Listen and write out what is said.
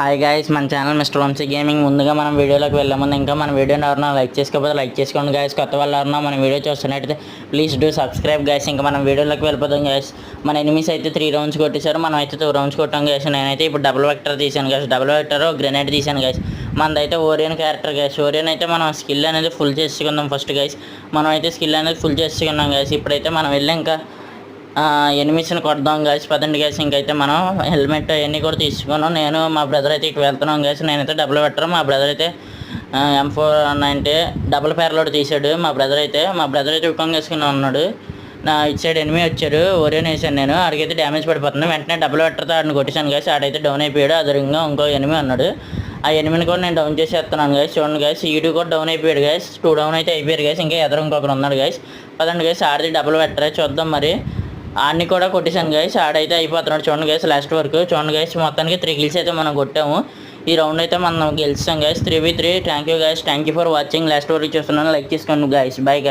Hi guys, మన channel mister Vamsi gaming. ముందుగా మనం వీడియోలోకి వెళ్ళే ముందు ఇంకా మన వీడియోని ఎవరైనా లైక్ చేసుకోకపోతే లైక్ చేసుకోండి గైస్. కొత్త వాళ్ళు ఎవరైనా మన వీడియో చూస్తున్నట్టయితే ప్లీజ్ డూ సబ్స్క్రైబ్ గైస్. ఇంకా మనం వీడియోలోకి వెళ్ళిపోతాం గైస్. మన ఎనిమిస్ అయితే 3 రౌండ్స్ కొట్టేశారు, మనం అయితే 2 రౌండ్స్ కొట్టాం గైస్. నేనైతే ఇప్పుడు డబుల్ వెక్టర్ తీసాను గైస్, డబుల్ వెక్టర్ గ్రెనేడ్ తీసాను గైస్. మనదైతే ఓరియన్ క్యారెక్టర్ గైస్. ఓరియన్ అయితే మనం స్కిల్ అనేది ఫుల్ చేసుకుందాం ఫస్ట్ గైస్. మనం అయితే స్కిల్ అనేది ఫుల్ చేసుకున్నాం గైస్. ఇప్పుడైతే మనం వెళ్ళి ఇంకా ఎనిమిస్ని కొడదాం గైస్. పదండి గైస్. ఇంకైతే మనం హెల్మెట్ అవన్నీ కూడా తీసుకున్నాం. నేను మా బ్రదర్ అయితే ఇక్కడ వెళ్తున్నాం గైస్. నేనైతే డబుల్ వెక్టర్, మా బ్రదర్ అయితే M490 డబుల్ ప్యారలోడ్ తీసాడు. మా బ్రదర్ అయితే ఉక్కం వేసుకుని ఉన్నాడు. నా ఇటు సైడ్ ఎనిమిది వచ్చారు, ఓరియన్ వేసాను నేను. ఆడికైతే డ్యామేజ్ పడిపోతుంది. వెంటనే డబుల్ వెక్టర్తో ఆడిని కొట్టేశాను గైస్. ఆడైతే డౌన్ అయిపోయాడు. అదనంగా ఇంకో ఎనిమిది అన్నాడు. ఆ ఎనిమిదిని కూడా నేను డౌన్ చేసేస్తున్నాను గైస్. చూడండి గైస్, ఈడు కూడా డౌన్ అయిపోయాడు గైస్. 2 డౌన్ అయితే అయిపోయారు గైస్. ఇంకా ఎదురు ఇంకొకరు ఉన్నాడు గైస్. పదండి గైస్, ఆడిది డబుల్ వెక్టరే చూద్దాం మరి. ఆడిని కూడా కొట్టేశాను గైస్. ఆడైతే అయిపోతున్నాడు చూడండి గైస్. లాస్ట్ వరకు చూడండి గైస్. మొత్తానికి 3 కిల్స్ అయితే మనం కొట్టాము. ఈ రౌండ్ అయితే మనం గెలిచాం guys 3v3. Thank you guys, thank you for watching. Last వరకు చూస్తున్నాను, లైక్ చేసుకోండి గైస్. Bye guys.